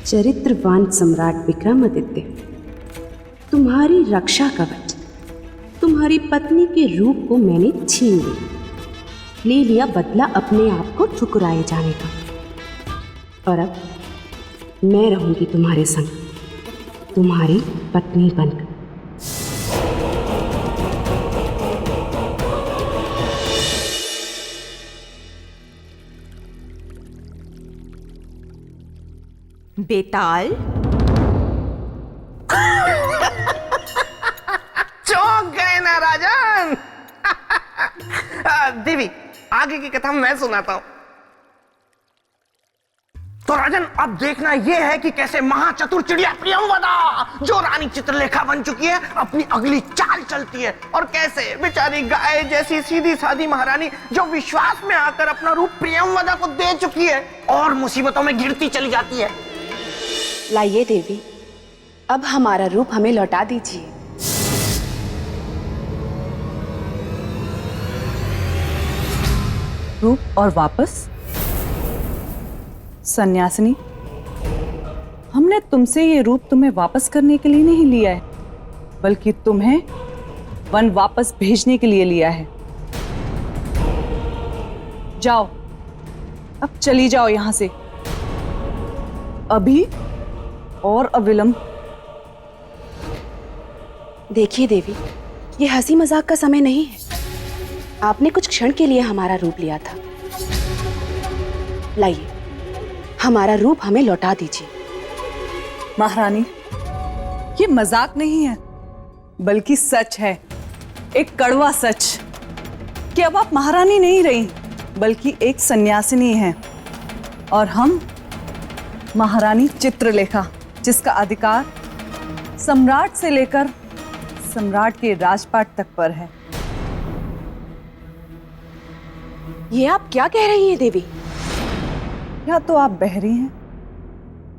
चरित्रवान सम्राट विक्रमादित्य, तुम्हारी रक्षा कवच, तुम्हारी पत्नी के रूप को मैंने छीन लिया, ले लिया बदला अपने आप को ठुकराए जाने का। और अब मैं रहूंगी तुम्हारे संग, तुम्हारी पत्नी बनकर। बेताल, चौंक गए ना राजन। देवी, आगे की कथा मैं सुनाता हूं। तो राजन, अब देखना यह है कि कैसे महाचतुर चिड़िया प्रियंवदा, जो रानी चित्रलेखा बन चुकी है, अपनी अगली चाल चलती है, और कैसे बेचारी गाय जैसी सीधी सादी महारानी, जो विश्वास में आकर अपना रूप प्रियंवदा को दे चुकी है, और मुसीबतों में गिरती चली जाती है। लाइए देवी, अब हमारा रूप हमें लौटा दीजिए। रूप और वापस? सन्यासिनी, हमने तुमसे ये रूप तुम्हें वापस करने के लिए नहीं लिया है, बल्कि तुम्हें वन वापस भेजने के लिए लिया है। जाओ, अब चली जाओ यहां से, अभी और अविलंब। देखिए देवी, ये हंसी मजाक का समय नहीं है। आपने कुछ क्षण के लिए हमारा रूप लिया था। लाइए, हमारा रूप हमें लौटा दीजिए। महारानी, ये मजाक नहीं है, बल्कि सच है, एक कड़वा सच, कि अब आप महारानी नहीं रही, बल्कि एक सन्यासिनी हैं, और हम महारानी चित्रलेखा, जिसका अधिकार सम्राट से लेकर सम्राट के राजपाट तक पर है। ये आप क्या कह रही हैं देवी? या तो आप बहरी हैं,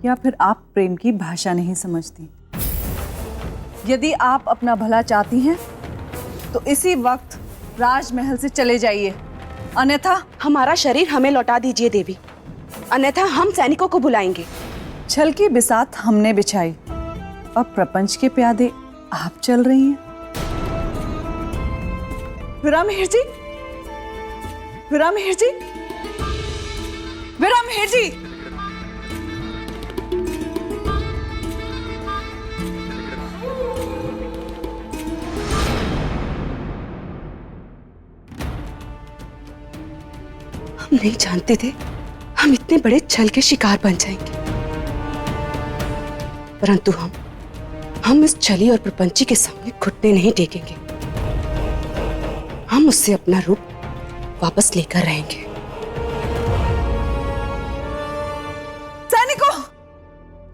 या फिर आप प्रेम की भाषा नहीं समझती। यदि आप अपना भला चाहती हैं, तो इसी वक्त राजमहल से चले जाइए, अन्यथा हमारा शरीर हमें लौटा दीजिए देवी, अन्यथा हम सैनिकों को बुलाएंगे। छल की बिसात हमने बिछाई, अब प्रपंच के प्यादे आप चल रही हैं। विरामहेर जी, विरामहेर जी, विरामहेर जी, हम नहीं जानते थे हम इतने बड़े छल के शिकार बन जाएंगे, परंतु हम इस छली और प्रपंची के सामने घुटने नहीं टेकेंगे। हम उससे अपना रूप वापस लेकर रहेंगे। सैनिकों,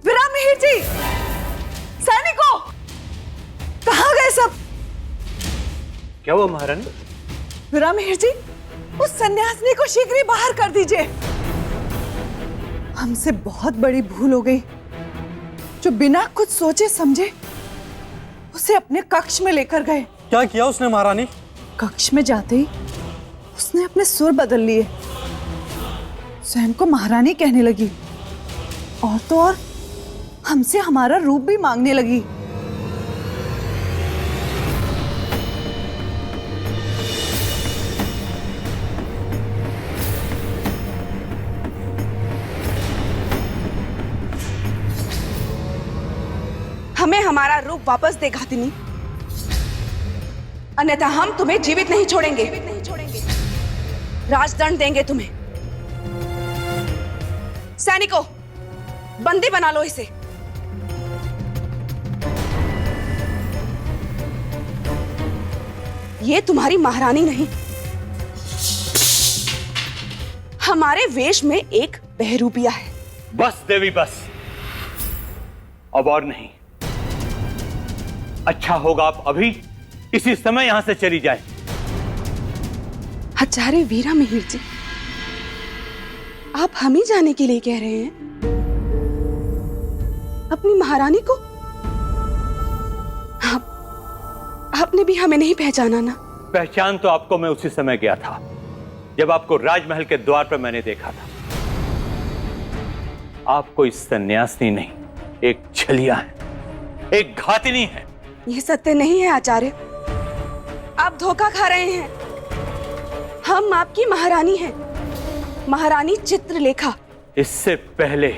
विरामहेर जी, सैनिकों, कहाँ गए सब? क्या हुआ महारानी? विरामहेर जी, उस सन्यासिनी को शीघ्र ही बाहर कर दीजिए। हमसे बहुत बड़ी भूल हो गई, जो बिना कुछ सोचे समझे उसे अपने कक्ष में लेकर गए। क्या किया उसने महारानी? कक्ष में जाते ही उसने अपने सुर बदल लिए, स्वयं को महारानी कहने लगी, और तो और हमसे हमारा रूप भी मांगने लगी। हमें हमारा रूप वापस दे घातिनी, अन्यथा हम तुम्हें जीवित नहीं छोड़ेंगे। राजदंड देंगे तुम्हें। सैनिकों, बंदी बना लो इसे। ये तुम्हारी महारानी नहीं, हमारे वेश में एक बहरूपिया है। बस देवी, बस, अब और नहीं। अच्छा होगा आप अभी इसी समय यहां से चली जाए। आचार्य वीरामिहिर जी, आप हम ही जाने के लिए कह रहे हैं? अपनी महारानी को? आपने भी हमें नहीं पहचाना ना? पहचान तो आपको मैं उसी समय गया था, जब आपको राजमहल के द्वार पर मैंने देखा था। आप कोई सन्यासिनी नहीं, एक छलिया है, एक घातिनी है। यह सत्य नहीं है आचार्य, आप धोखा खा रहे हैं। हम आपकी महारानी हैं, महारानी चित्रलेखा। इससे पहले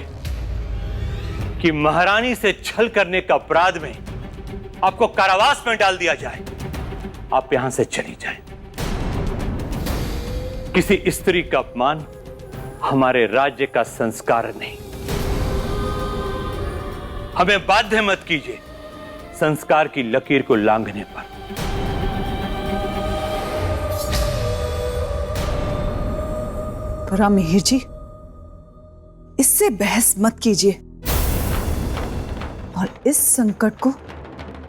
कि महारानी से छल करने का अपराध में आपको कारावास में डाल दिया जाए, आप यहां से चली जाएं। किसी स्त्री का अपमान हमारे राज्य का संस्कार नहीं। हमें बाध्य मत कीजिए संस्कार की लकीर को लांघने पर। पर मिहिर जी, इससे बहस मत कीजिए और इस संकट को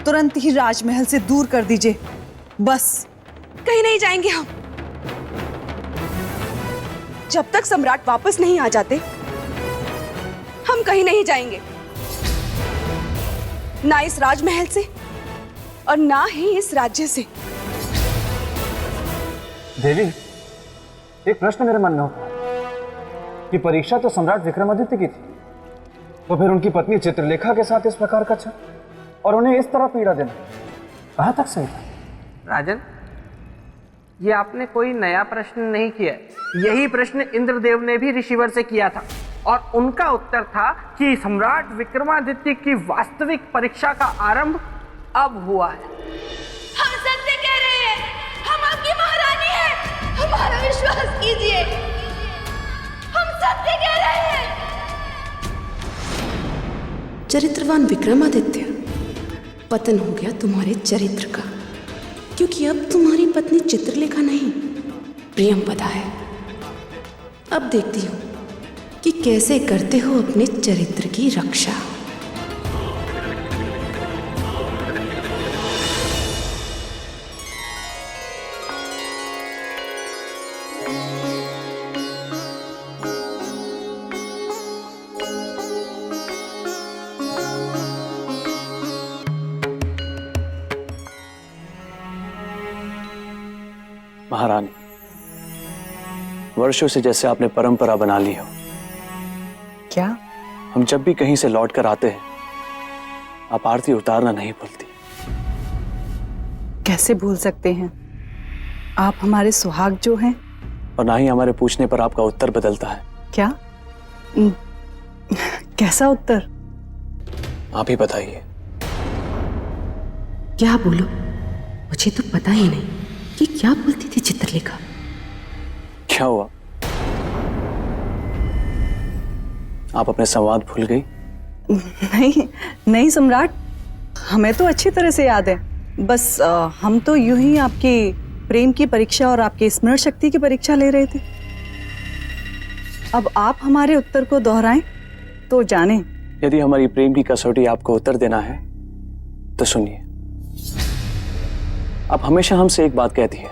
तुरंत ही राजमहल से दूर कर दीजिए। बस कहीं नहीं जाएंगे हम। जब तक सम्राट वापस नहीं आ जाते, हम कहीं नहीं जाएंगे, ना इस राजमहल से और ना ही इस राज्य से। देवी, एक प्रश्न मेरे मन में होता है कि परीक्षा तो सम्राट विक्रमादित्य की थी, तो फिर उनकी पत्नी चित्रलेखा के साथ इस प्रकार का छल और उन्हें इस तरह पीड़ा देना कहां तक सही था? राजन, ये आपने कोई नया प्रश्न नहीं किया। यही प्रश्न इंद्रदेव ने भी ऋषिवर से किया था और उनका उत्तर था कि सम्राट विक्रमादित्य की वास्तविक परीक्षा का आरंभ अब हुआ है। हम सत्य कह रहे हैं, हम आपकी महारानी हैं, हमारा विश्वास कीजिए, हम सत्य कह रहे हैं। चरित्रवान विक्रमादित्य, पतन हो गया तुम्हारे चरित्र का, क्योंकि अब तुम्हारी पत्नी चित्रलेखा नहीं, प्रियंवदा है। अब देखती हूँ कि कैसे करते हो अपने चरित्र की रक्षा। महारानी, वर्षों से जैसे आपने परंपरा बना ली हो, क्या? हम जब भी कहीं से लौट कर आते हैं, आप आरती उतारना नहीं भूलती। कैसे भूल सकते हैं? आप हमारे सुहाग जो हैं। और ना ही हमारे पूछने पर आपका उत्तर बदलता है। क्या? कैसा उत्तर? आप ही बताइए। क्या बोलो? मुझे तो पता ही नहीं कि क्या बोलती थी चित्रलेखा। क्या हुआ? आप अपने संवाद भूल गई? नहीं नहीं सम्राट, हमें तो अच्छी तरह से याद है। बस हम तो यूं ही आपकी प्रेम की परीक्षा और आपकी स्मरण शक्ति की परीक्षा ले रहे थे। अब आप हमारे उत्तर को दोहराएं तो जाने। यदि हमारी प्रेम की कसौटी आपको उत्तर देना है तो सुनिए। आप हमेशा हमसे एक बात कहती है,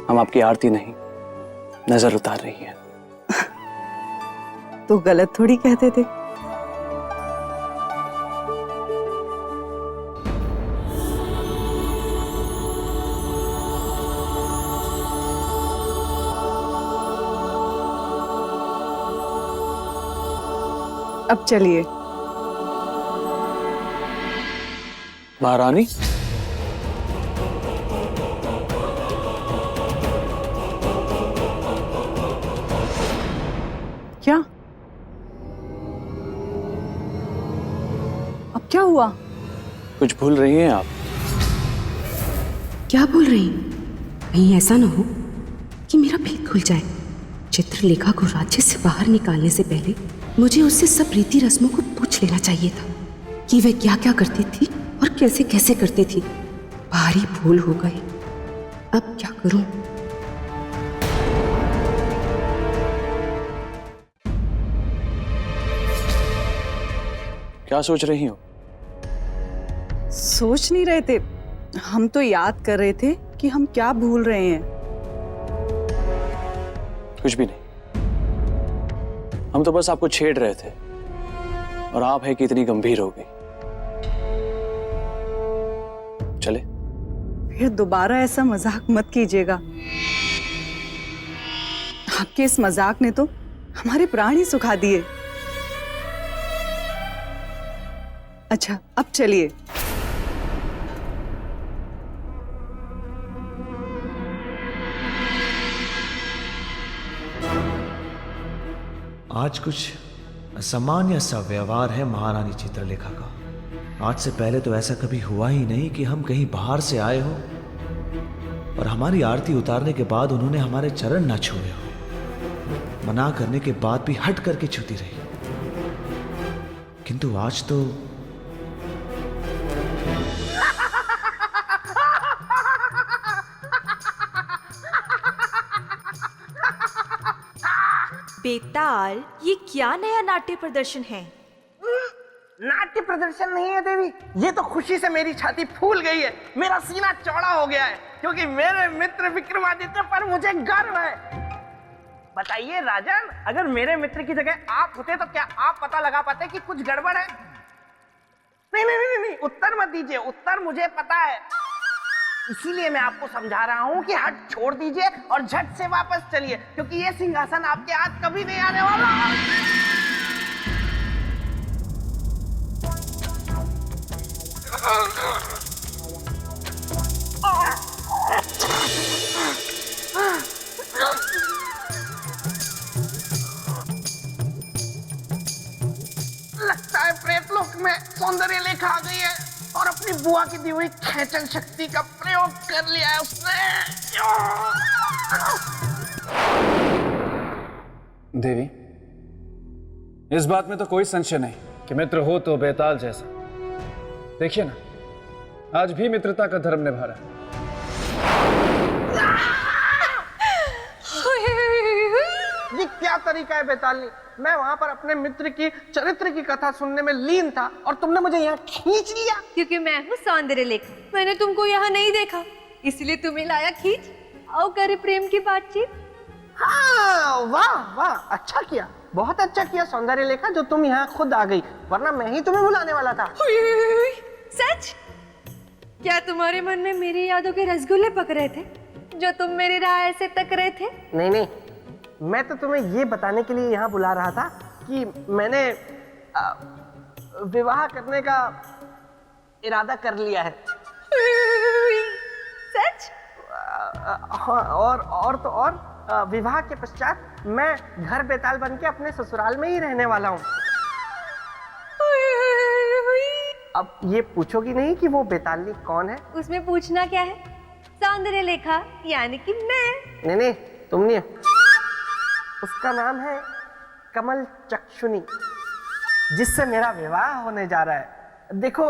हम आपकी आरती नहीं नजर उतार रही है। तो गलत थोड़ी कहते थे। अब चलिए। महारानी, क्या? अब क्या हुआ? कुछ भूल रही हैं आप? क्या बोल रही? कहीं ऐसा ना हो कि मेरा भीख खुल जाए। चित्रलेखा को राज्य से बाहर निकालने से पहले मुझे उससे सब रीति रस्मों को पूछ लेना चाहिए था कि वह क्या क्या करती थी और कैसे कैसे करती थी। भारी भूल हो गई। अब क्या करूं? क्या सोच रही हो? सोच नहीं रहे थे, हम तो याद कर रहे थे कि हम क्या भूल रहे हैं। कुछ भी नहीं, हम तो बस आपको छेड़ रहे थे और आप है कि इतनी गंभीर हो गई। चले? फिर दोबारा ऐसा मजाक मत कीजिएगा। आपके इस मजाक ने तो हमारे प्राण ही सुखा दिए। अच्छा, अब चलिए। आज कुछ असामान्य सा व्यवहार है महारानी चित्रलेखा का। आज से पहले तो ऐसा कभी हुआ ही नहीं कि हम कहीं बाहर से आए हो और हमारी आरती उतारने के बाद उन्होंने हमारे चरण ना छुए हो। मना करने के बाद भी हट करके छूती रही, किंतु आज तो बेताल, ये क्या नया नाट्य प्रदर्शन है? नाट्य प्रदर्शन नहीं है देवी, ये तो खुशी से मेरी छाती फूल गई है, मेरा सीना चौड़ा हो गया है, क्योंकि मेरे मित्र विक्रमादित्य पर मुझे गर्व है। बताइए राजन, अगर मेरे मित्र की जगह आप होते तो क्या आप पता लगा पाते कि कुछ गड़बड़ है? नहीं नहीं नहीं नहीं, उत्तर मत दीजिए, उत्तर मुझे पता है। इसीलिए मैं आपको समझा रहा हूं कि हट छोड़ दीजिए और झट से वापस चलिए, क्योंकि ये सिंहासन आपके हाथ कभी नहीं आने वाला। लगता है प्रेतलोक में सौंदर्य लेखा आ गई है और अपनी बुआ की दी हुई खेचन शक्ति का प्रयोग कर लिया है उसने। देवी, इस बात में तो कोई संशय नहीं कि मित्र हो तो बेताल जैसा। देखिए ना, आज भी मित्रता का धर्म निभा रहा है। ये क्या तरीका है बेतालनी? मैं वहां पर अपने मित्र की चरित्र की कथा सुनने में लीन था और तुमने मुझे यहाँ खींच लिया। क्योंकि मैं हूँ सौंदर्य लेखा, मैंने तुमको यहाँ नहीं देखा, इसलिए तुम्हें लाया खींच। आओ करे प्रेम की बातचीत। हाँ, वाह वाह, अच्छा किया, बहुत अच्छा किया सौंदर्य लेखा जो तुम यहाँ खुद आ गई, वरना मैं ही तुम्हें बुलाने वाला था। सच? क्या तुम्हारे मन में मेरी यादों के रसगुल्ले पक रहे थे जो तुम मेरी राह से तक रहे थे? नहीं नहीं, मैं तो तुम्हें ये बताने के लिए यहाँ बुला रहा था कि मैंने विवाह करने का इरादा कर लिया है। सच? और तो और, विवाह के पश्चात मैं घर बेताल बन के अपने ससुराल में ही रहने वाला हूँ। अब ये पूछोगी नहीं कि वो बेतालनी कौन है? उसमें पूछना क्या है? सौंदर्य लेखा यानी कि मैं। नहीं नहीं, तुम नहीं, उसका नाम है कमल चक्षुनी, जिससे मेरा विवाह होने जा रहा है। देखो,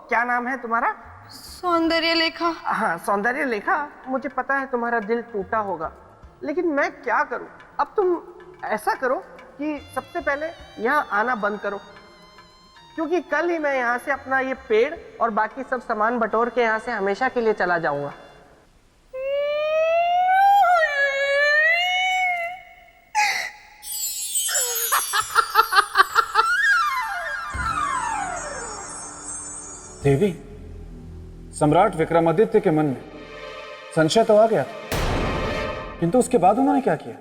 क्या नाम है तुम्हारा? सौंदर्य लेखा। हाँ, सौंदर्य लेखा। मुझे पता है तुम्हारा दिल टूटा होगा, लेकिन मैं क्या करूं? अब तुम ऐसा करो कि सबसे पहले यहाँ आना बंद करो, क्योंकि कल ही मैं यहाँ से अपना ये पेड़ और बाकी सब सामान बटोर के यहाँ से हमेशा के लिए चला जाऊंगा। देवी, सम्राट विक्रमादित्य के मन में संशय तो आ गया था, किंतु उसके बाद उन्होंने क्या किया?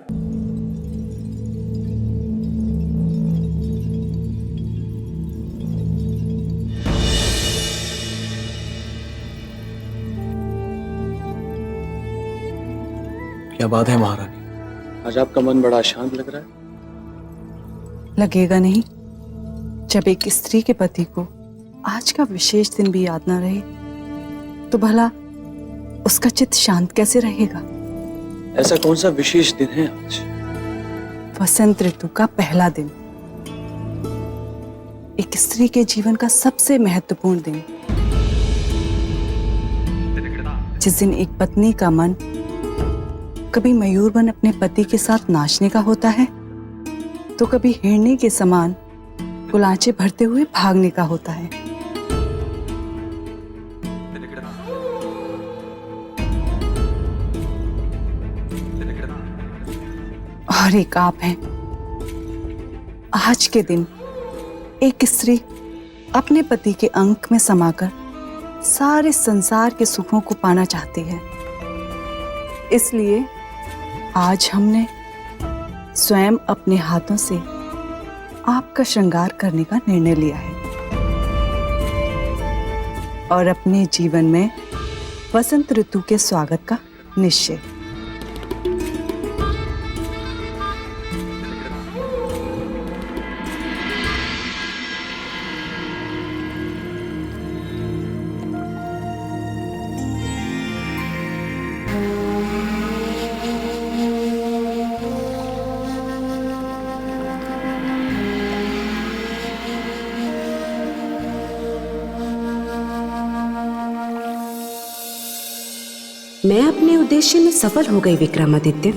क्या बात है महारानी, आज आपका मन बड़ा शांत लग रहा है। लगेगा नहीं? जब एक स्त्री के पति को आज का विशेष दिन भी याद ना रहे तो भला उसका चित्त शांत कैसे रहेगा? ऐसा कौन सा विशेष दिन है आज? वसंत ऋतु का पहला दिन, एक स्त्री के जीवन का सबसे महत्वपूर्ण दिन, जिस दिन एक पत्नी का मन कभी मयूर बन अपने पति के साथ नाचने का होता है तो कभी हिरनी के समान गुलाचे भरते हुए भागने का होता है। और एक आप हैं। आज के दिन एक स्त्री अपने पति के अंक में समाकर सारे संसार के सुखों को पाना चाहती है, इसलिए आज हमने स्वयं अपने हाथों से आपका श्रृंगार करने का निर्णय लिया है। और अपने जीवन में वसंत ऋतु के स्वागत का निश्चय। मैं अपने उद्देश्य में सफल हो गई विक्रमादित्य।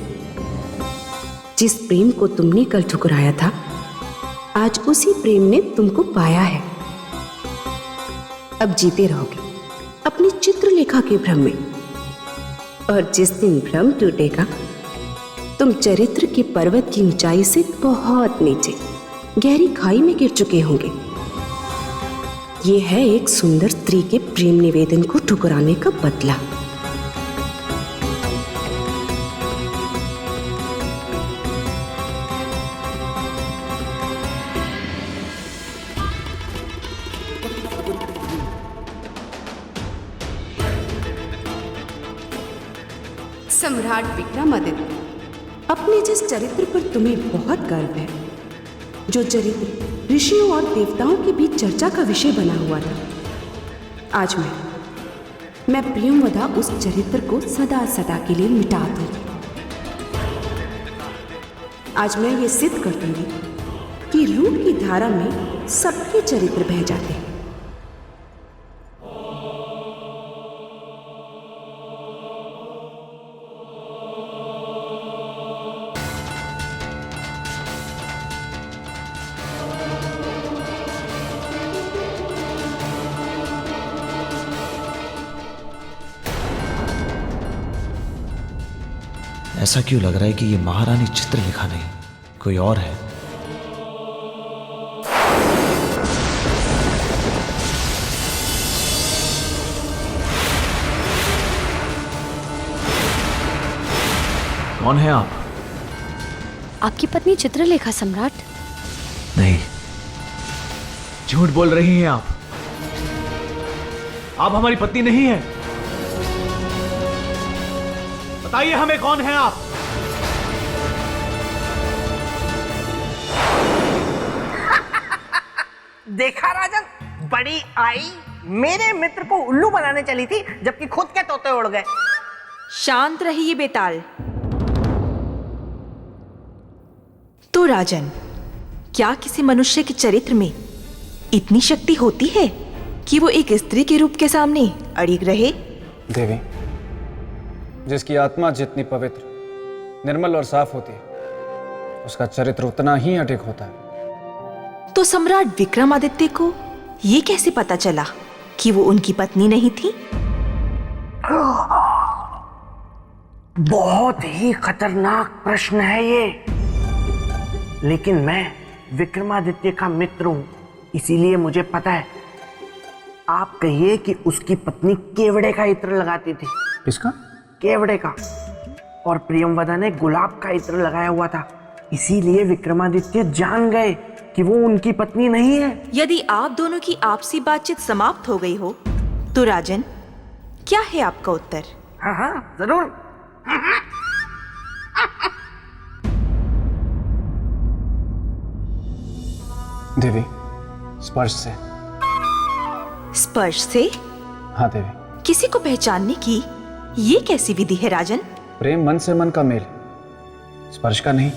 जिस प्रेम को तुमने कल ठुकराया था, आज उसी प्रेम ने तुमको पाया है। अब जीते रहोगे अपनी चित्रलेखा के भ्रम में, और जिस दिन भ्रम टूटेगा, तुम चरित्र के पर्वत की ऊंचाई से बहुत नीचे गहरी खाई में गिर चुके होंगे। यह है एक सुंदर स्त्री के प्रेम निवेदन को ठुकराने का बदला। सम्राट विक्रमादित्य, अपने जिस चरित्र पर तुम्हें बहुत गर्व है, जो चरित्र ऋषियों और देवताओं के बीच चर्चा का विषय बना हुआ था, आज मैं प्रियंवदा उस चरित्र को सदा सदा के लिए मिटा दूंगी। आज मैं ये सिद्ध कर दूंगी कि रूप की धारा में सबके चरित्र बह जाते हैं। ऐसा क्यों लग रहा है कि ये महारानी चित्रलेखा नहीं, कोई और है? कौन है आप? आपकी पत्नी चित्रलेखा सम्राट। नहीं, झूठ बोल रही हैं आप। आप हमारी पत्नी नहीं है। बताइए हमें, कौन है आप? देखा राजन, बड़ी आई मेरे मित्र को उल्लू बनाने चली थी, जबकि खुद के तोते उड़ गए। शांत रहिए बेताल। तो राजन, क्या किसी मनुष्य के चरित्र में इतनी शक्ति होती है कि वो एक स्त्री के रूप के सामने अड़िग रहे? देवी, जिसकी आत्मा जितनी पवित्र, निर्मल और साफ होती है, उसका चरित्र उतना ही अडिग होता है। तो सम्राट विक्रमादित्य को ये कैसे पता चला कि वो उनकी पत्नी नहीं थी? बहुत ही खतरनाक प्रश्न है ये, लेकिन मैं विक्रमादित्य का मित्र हूं, इसीलिए मुझे पता है। आप कहिए कि उसकी पत्नी केवड़े का इत्र लगाती थी। किसका? केवड़े का। और प्रियंवदा ने गुलाब का इत्र लगाया हुआ था, इसीलिए विक्रमादित्य जान गए कि वो उनकी पत्नी नहीं है। यदि आप दोनों की आपसी बातचीत समाप्त हो गई हो, तो राजन, क्या है आपका उत्तर? हाँ हाँ, जरूर। देवी, स्पर्श से। स्पर्श से? हाँ देवी। किसी को पहचानने की ये कैसी विधि है राजन? प्रेम मन से मन का मेल, स्पर्श का नहीं।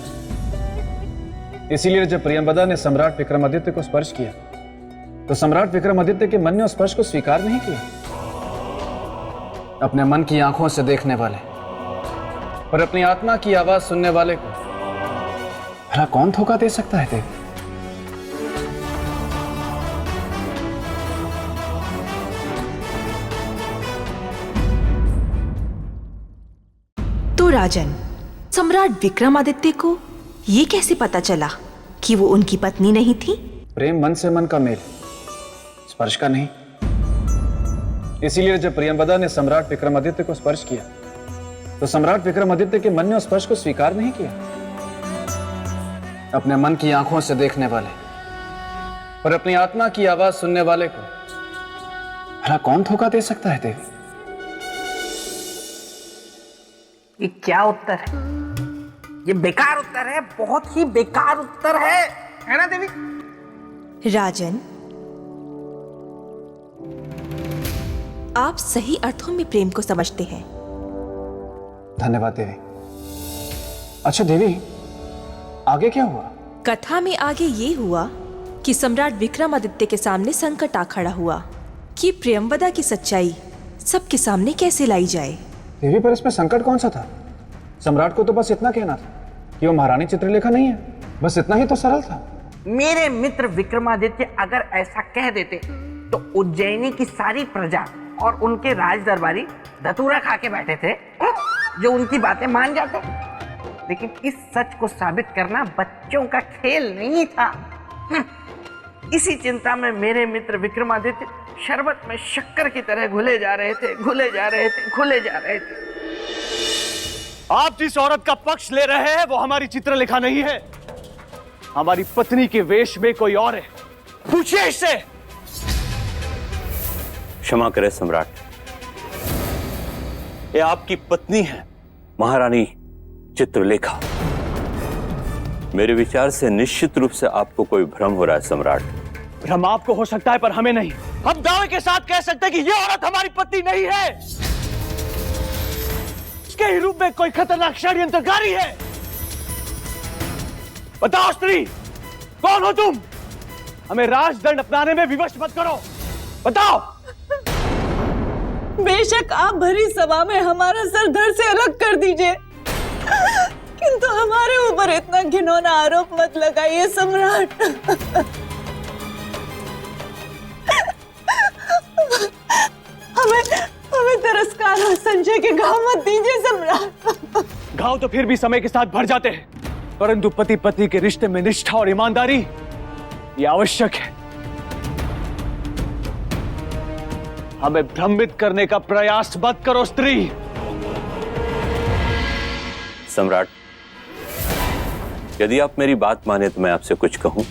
इसीलिए जब प्रियंवदा ने सम्राट विक्रमादित्य को स्पर्श किया, तो सम्राट विक्रमादित्य के मन ने उस स्पर्श को स्वीकार नहीं किया। अपने मन की आंखों से देखने वाले और अपनी आत्मा की आवाज सुनने वाले को भला कौन धोखा दे सकता है देवी? तो राजन, सम्राट विक्रमादित्य को ये कैसे पता चला कि वो उनकी पत्नी नहीं थी? प्रेम मन से मन का मेल, स्पर्श का नहीं। इसीलिए जब प्रियंवदा ने सम्राट विक्रमादित्य को स्पर्श किया, तो सम्राट विक्रमादित्य के मन ने उस स्पर्श को स्वीकार नहीं किया। अपने मन की आंखों से देखने वाले और अपनी आत्मा की आवाज सुनने वाले को भला कौन धोखा दे सकता है देवी? ये क्या उत्तर है? ये बेकार उत्तर है, बहुत ही बेकार उत्तर है ना देवी? राजन, आप सही अर्थों में प्रेम को समझते हैं। धन्यवाद देवी। अच्छा देवी, आगे क्या हुआ? कथा में आगे ये हुआ कि सम्राट विक्रमादित्य के सामने संकट आ खड़ा हुआ कि प्रियंवदा की सच्चाई सबके सामने कैसे लाई जाए। देवी, पर इसमें संकट कौन सा था? सम्राट को तो बस इतना कहना था कि वो महारानी चित्रलेखा नहीं है, बस इतना ही तो सरल था। मेरे मित्र विक्रमादित्य अगर ऐसा कह देते तो उज्जैनी की सारी प्रजा और उनके राज दरबारी धतूरा खा के बैठे थे, जो उनकी बातें मान जाते। लेकिन इस सच को साबित करना बच्चों का खेल नहीं था। इसी चिंता में मेरे मित्र विक्रमादित्य शरबत में शक्कर की तरह घुले जा रहे थे, घुले जा रहे थे, घुले जा रहे थे। आप जिस औरत का पक्ष ले रहे हैं वो हमारी चित्रलेखा नहीं है, हमारी पत्नी के वेश में कोई और है। पूछिए इससे। क्षमा करें सम्राट, ये आपकी पत्नी है, महारानी चित्रलेखा। मेरे विचार से निश्चित रूप से आपको कोई भ्रम हो रहा है सम्राट। भ्रम आपको हो सकता है पर हमें नहीं। हम दावे के साथ कह सकते हैं कि यह औरत हमारी पत्नी नहीं है। इसके ही रूप में कोई खतरनाक षड्यंत्रकारी है। बताओ स्त्री, कौन हो तुम? हमें राजदंड अपनाने में विवश मत करो, बताओ। बेशक आप भरी सभा में हमारा सर धड़ से अलग कर दीजिए, किंतु हमारे ऊपर इतना घिनौना आरोप मत लगाइए सम्राट। हमें तिरस्कार और संशय के घाव मत दीजिए सम्राट। घाव तो फिर भी समय के साथ भर जाते हैं, परंतु पति पत्नी के रिश्ते में निष्ठा और ईमानदारी ये आवश्यक है। हमें भ्रमित करने का प्रयास मत करो स्त्री। सम्राट, यदि आप मेरी बात माने तो मैं आपसे कुछ कहूं।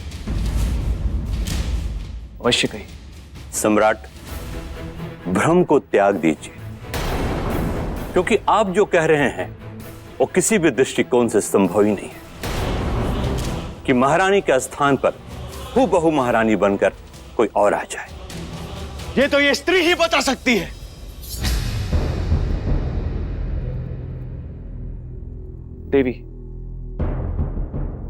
अवश्य कहिए। सम्राट, भ्रम को त्याग दीजिए, क्योंकि आप जो कह रहे हैं वो किसी भी दृष्टिकोण से संभव ही नहीं है कि महारानी के स्थान पर हूबहू महारानी बनकर कोई और आ जाए। ये तो ये स्त्री ही बता सकती है। देवी,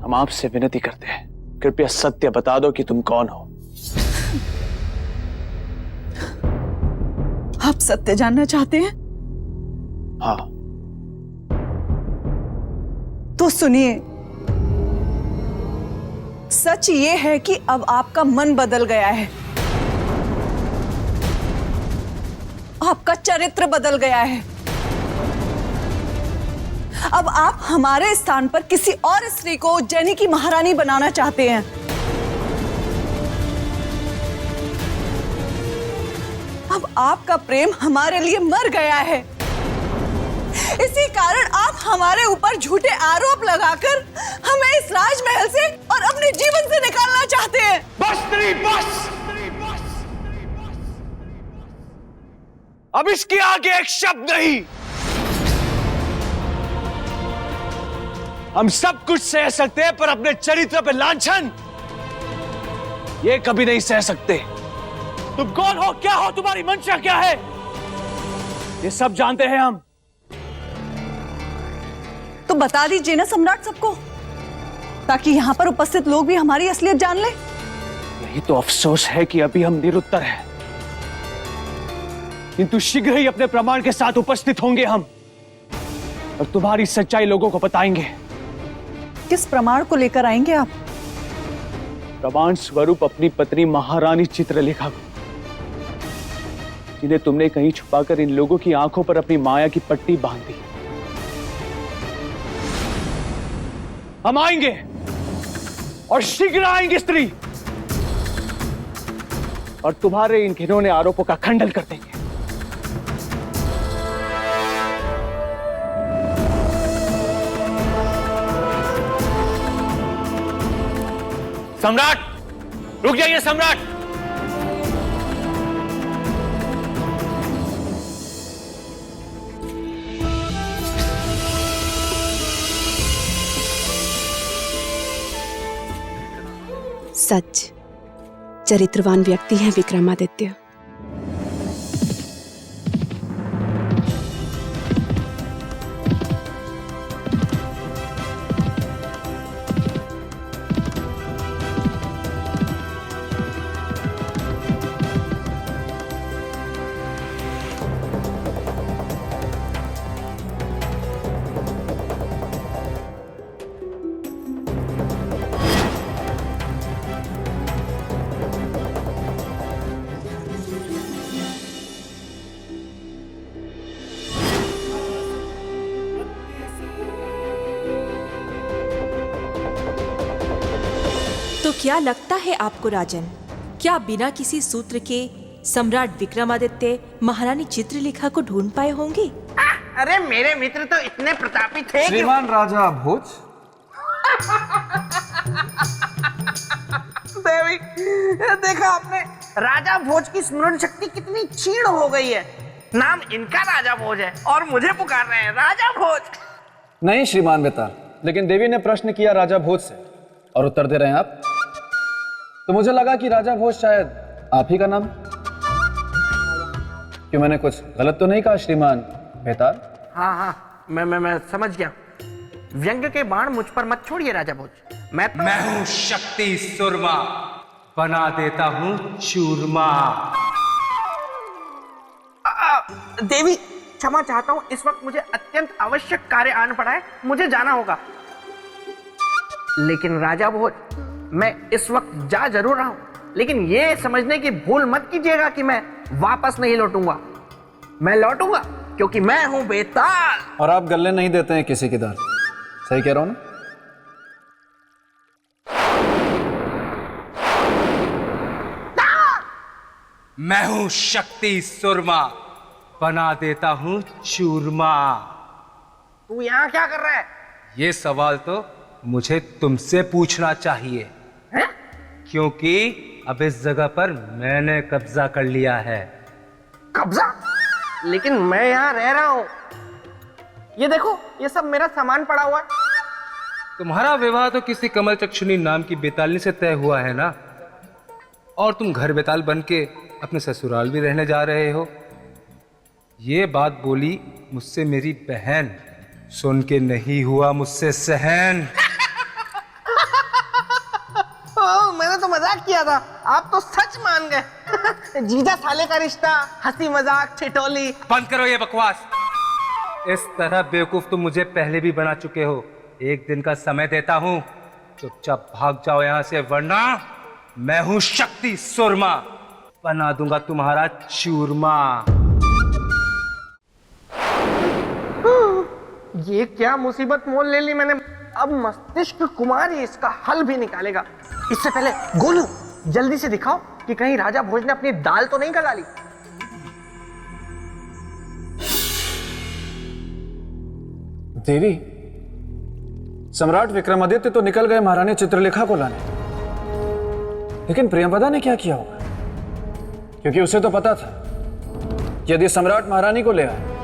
हम आपसे विनती करते हैं, कृपया सत्य बता दो कि तुम कौन हो। आप सत्य जानना चाहते हैं? हाँ। तो सुनिए, सच ये है कि अब आपका मन बदल गया है, आपका चरित्र बदल गया है। अब आप हमारे स्थान पर किसी और स्त्री को उज्जैनी की महारानी बनाना चाहते हैं। अब आपका प्रेम हमारे लिए मर गया है। इसी कारण आप हमारे ऊपर झूठे आरोप लगाकर हमें इस राजमहल से और अपने जीवन से निकालना चाहते हैं। बस स्त्री, बस। अब इसके आगे एक शब्द नहीं। हम सब कुछ सह सकते हैं, पर अपने चरित्र पे लांछन ये कभी नहीं सह सकते। तुम कौन हो, क्या हो, तुम्हारी मंशा क्या है, ये सब जानते हैं हम। तो बता दीजिए ना सम्राट सबको, ताकि यहां पर उपस्थित लोग भी हमारी असलियत जान ले। यही तो अफसोस है कि अभी हम निरुत्तर हैं, किंतु शीघ्र ही अपने प्रमाण के साथ उपस्थित होंगे हम, और तुम्हारी सच्चाई लोगों को बताएंगे। किस प्रमाण को लेकर आएंगे आप? प्रमाण स्वरूप अपनी पत्नी महारानी चित्रलेखा को, जिन्हें तुमने कहीं छुपाकर इन लोगों की आंखों पर अपनी माया की पट्टी बांध दी। हम आएंगे और शीघ्र आएंगे स्त्री, और तुम्हारे इन घिनौने आरोपों का खंडन कर देंगे। सम्राट, रुक जाइए सम्राट। सच चरित्रवान व्यक्ति हैं विक्रमादित्य। तो क्या लगता है आपको राजन, क्या बिना किसी सूत्र के सम्राट विक्रमादित्य महारानी चित्रलेखा को ढूंढ पाए होंगे? अरे मेरे मित्र तो इतने प्रतापी थे कि श्रीमान राजा भोज। देवी, देखा आपने राजा भोज की स्मरण शक्ति कितनी क्षीण हो गई है। नाम इनका राजा भोज है और मुझे पुकार रहे हैं राजा भोज। नहीं श्रीमान बेताल, लेकिन देवी ने प्रश्न किया राजा भोज से और उत्तर दे रहे हैं आप, तो मुझे लगा कि राजा भोज शायद आप ही का नाम। क्यों, मैंने कुछ गलत तो नहीं कहा श्रीमान बेताल? हाँ, मैं समझ गया। व्यंग्य के बाण मुझ पर मत छोड़िए राजा भोज। मैं हूँ शक्ति सुरमा, बना देता हूँ चूरमा। देवी क्षमा चाहता हूँ, इस वक्त मुझे अत्यंत आवश्यक कार्य आन पड़ा है, मुझे जाना होगा। लेकिन राजा भोज, मैं इस वक्त जा जरूर रहा हूं, लेकिन ये समझने की भूल मत कीजिएगा कि मैं वापस नहीं लौटूंगा। मैं लौटूंगा क्योंकि मैं हूं बेताल। और आप गले नहीं देते हैं किसी की दाल, सही कह रहा हूं ना? मैं हूँ शक्ति सुरमा, बना देता हूँ चूरमा। तू यहाँ क्या कर रहा है? ये सवाल तो मुझे तुमसे पूछना चाहिए है? क्योंकि अब इस जगह पर मैंने कब्जा कर लिया है। कब्जा? लेकिन मैं यहाँ रह रहा हूँ। ये देखो, ये सब मेरा सामान पड़ा हुआ है। तुम्हारा विवाह तो किसी कमल चक्षुनी नाम की बेतालनी से तय हुआ है ना, और तुम घर बेताल बन के अपने ससुराल भी रहने जा रहे हो। ये बात बोली मुझसे मेरी बहन, सुन के नहीं हुआ मुझसे सहन। मैंने तो मजाक किया था, आप तो सच मान गए। जीजा साले का रिश्ता, हंसी मजाक ठिठोली। बंद करो ये बकवास। इस तरह बेवकूफ तुम मुझे पहले भी बना चुके हो। एक दिन का समय देता हूं, चुपचाप भाग जाओ यहां से, वरना मैं हूं शक्ति सुरमा, बना दूंगा तुम्हारा चूरमा। ये क्या मुसीबत मोल ले ली मैंने। अब मस्तिष्क कुमार ही इसका हल भी निकालेगा। इससे पहले गोलू, जल्दी से दिखाओ कि कहीं राजा भोज ने अपनी दाल तो नहीं गला ली। देवी, सम्राट विक्रमादित्य तो निकल गए महारानी चित्रलेखा को लाने, लेकिन प्रियंवदा ने क्या किया होगा? क्योंकि उसे तो पता था कि यदि सम्राट महारानी को ले आए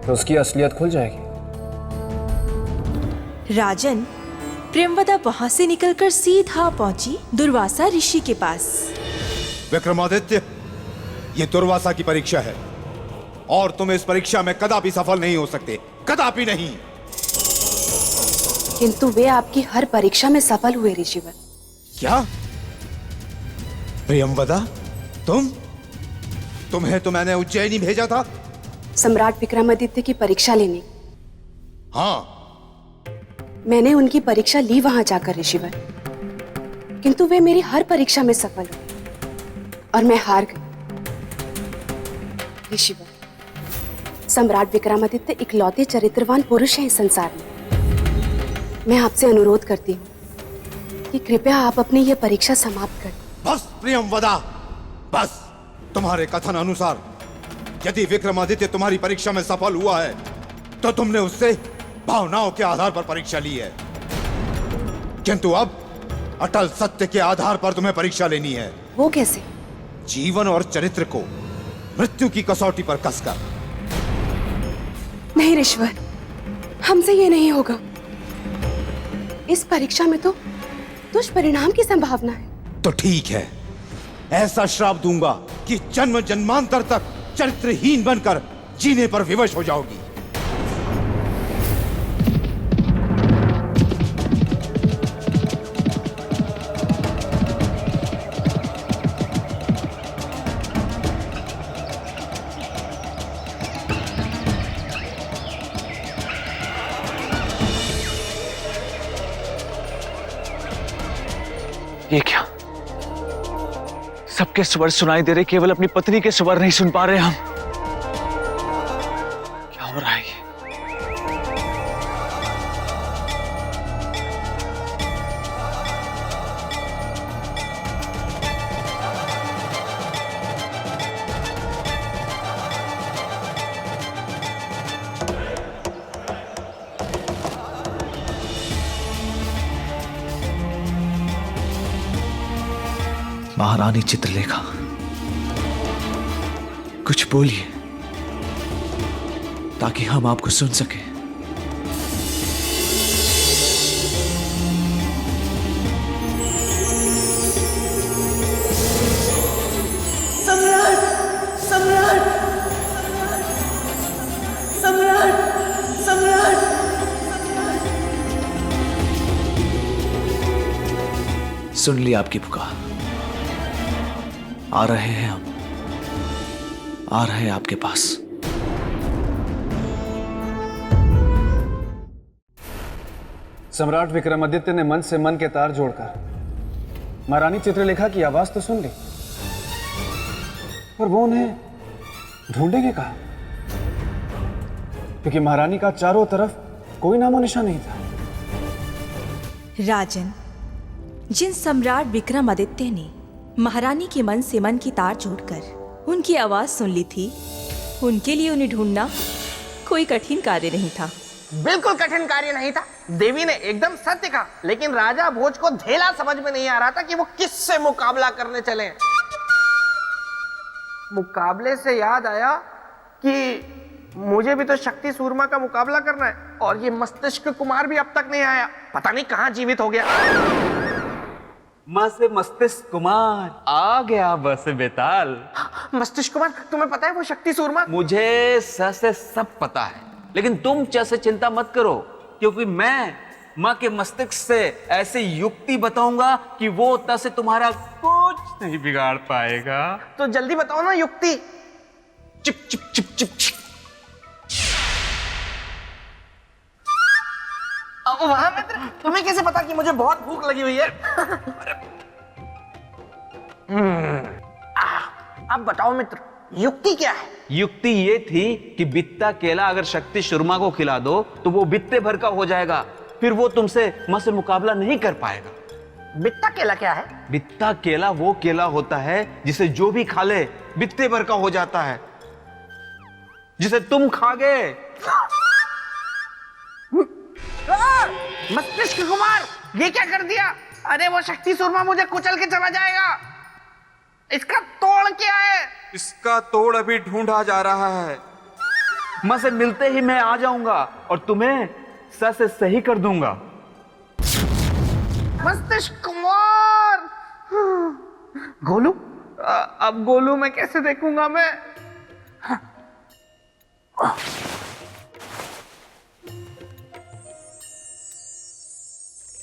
तो उसकी असलियत खुल जाएगी। राजन, प्रेमवदा वहां से निकलकर सीधा पहुंची दुर्वासा ऋषि के पास। विक्रमादित्य, ये दुर्वासा की परीक्षा है और तुम इस परीक्षा में कदापि सफल नहीं हो सकते, कदापि नहीं। किंतु वे आपकी हर परीक्षा में सफल हुए ऋषिवर। क्या? प्रियंवदा, तुम्हें तो मैंने उज्जैनी भेजा था। सम्राट विक्रमादित्य की परीक्षा लेने। हाँ, मैंने उनकी परीक्षा ली वहां जाकर ऋषिवर, किंतु वे मेरी हर परीक्षा में सफल हुए और मैं हार गई। ऋषिवर, सम्राट विक्रमादित्य इकलौते चरित्रवान पुरुष हैं इस संसार में। मैं आपसे अनुरोध करती हूँ कि कृपया आप अपनी यह परीक्षा समाप्त कर। बस प्रियंवदा, बस। तुम्हारे कथन अनुसार यदि विक्रमादित्य तुम्हारी परीक्षा में सफल हुआ है तो तुमने उससे भावनाओं के आधार पर परीक्षा ली है, किंतु अब अटल सत्य के आधार पर तुम्हें परीक्षा लेनी है। वो कैसे? जीवन और चरित्र को मृत्यु की कसौटी पर कसकर। नहीं ऋषिवर, हमसे ये नहीं होगा। इस परीक्षा में तो दुष्परिणाम की संभावना है। तो ठीक है, ऐसा श्राप दूंगा कि जन्म जन्मांतर तक चरित्रहीन बनकर जीने पर विवश हो जाओगी। ये क्या? सबके स्वर सुनाई दे रहे, केवल अपनी पत्नी के स्वर नहीं सुन पा रहे हम। क्या हो रहा है ये? महारानी चित्रलेखा, कुछ बोलिए ताकि हम आपको सुन सकें। सम्राट, सम्राट, सम्राट, सम्राट। सुन ली आपकी पुकार। आ रहे हैं हम, आ रहे हैं आपके पास। सम्राट विक्रमादित्य ने मन से मन के तार जोड़कर महारानी चित्रलेखा की आवाज तो सुन ली, पर वो उन्हें ढूंढेंगे कहाँ? क्योंकि महारानी का चारों तरफ कोई नामो निशान नहीं था। राजन, जिन सम्राट विक्रमादित्य ने महारानी के मन से मन की तार जोड़कर उनकी आवाज सुन ली थी, उनके लिए उन्हें ढूंढना कोई कठिन कार्य नहीं था। बिल्कुल कठिन कार्य नहीं था। देवी ने एकदम सत्य कहा, लेकिन राजा भोज को धेला समझ में नहीं आ रहा था कि वो किससे मुकाबला करने चले। मुकाबले से याद आया कि मुझे भी तो शक्ति सूरमा का मुकाबला करना है, और ये मस्तिष्क कुमार भी अब तक नहीं आया। पता नहीं कहां जीवित हो गया। माँ से मस्तिष्क कुमार आ गया बस बेताल। मस्तिष्क कुमार, तुम्हें पता है वो शक्ति सूरमा? मुझे स से सब पता है, लेकिन तुम च से चिंता मत करो, क्योंकि मैं माँ के मस्तिष्क से ऐसी युक्ति बताऊंगा कि वो त से तुम्हारा कुछ नहीं बिगाड़ पाएगा। तो जल्दी बताओ ना युक्ति। Chip chip chip chip chip. वहां मित्र, तुम्हें कैसे पता कि मुझे बहुत भूख लगी हुई है? अब बताओ मित्र, युक्ति क्या है? युक्ति ये थी कि बित्ता केला अगर शक्ति सुरमा को खिला दो तो वो बित्ते भर का हो जाएगा, फिर वो तुमसे मां से मुकाबला नहीं कर पाएगा। बित्ता केला क्या है? बित्ता केला वो केला होता है जिसे जो भी खा ले बित्ते भर का हो जाता है, जिसे तुम खा गए। मस्तिष्क कुमार, ये क्या कर दिया? अरे वो शक्ति सूरमा मुझे कुचल के चला जाएगा। इसका तोड़ क्या है? इसका तोड़ अभी ढूंढा जा रहा है। मां से मिलते ही मैं आ जाऊंगा और तुम्हें स से सही कर दूंगा। मस्तिष्क कुमार। गोलू, अब गोलू मैं कैसे देखूंगा मैं?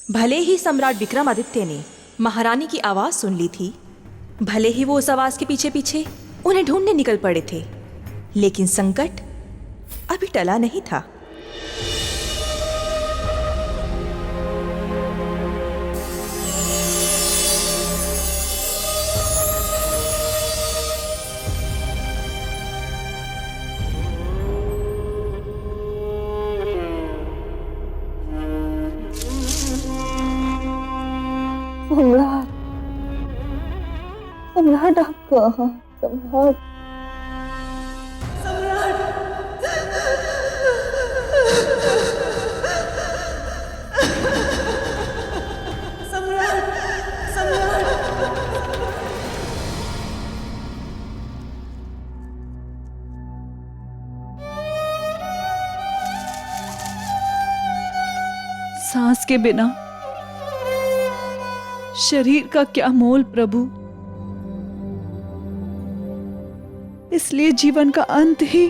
भले ही सम्राट विक्रमादित्य ने महारानी की आवाज सुन ली थी, भले ही वो उस आवाज के पीछे पीछे उन्हें ढूंढने निकल पड़े थे, लेकिन संकट अभी टला नहीं था। सम्राट, सम्राट आप कहाँ? सम्राट, सम्राट, सम्राट। सांस के बिना शरीर का क्या मोल प्रभु। इसलिए जीवन का अंत ही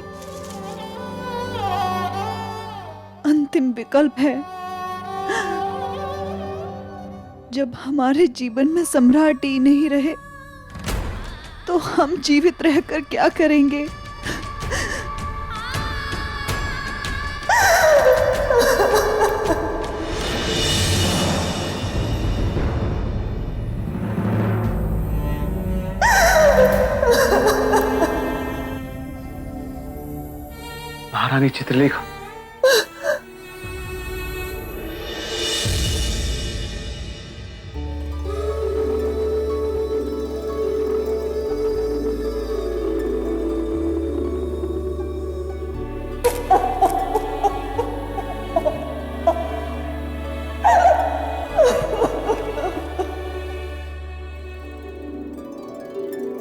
अंतिम विकल्प है। जब हमारे जीवन में सम्राट ही नहीं रहे तो हम जीवित रहकर क्या करेंगे? महारानी चित्रलेखा,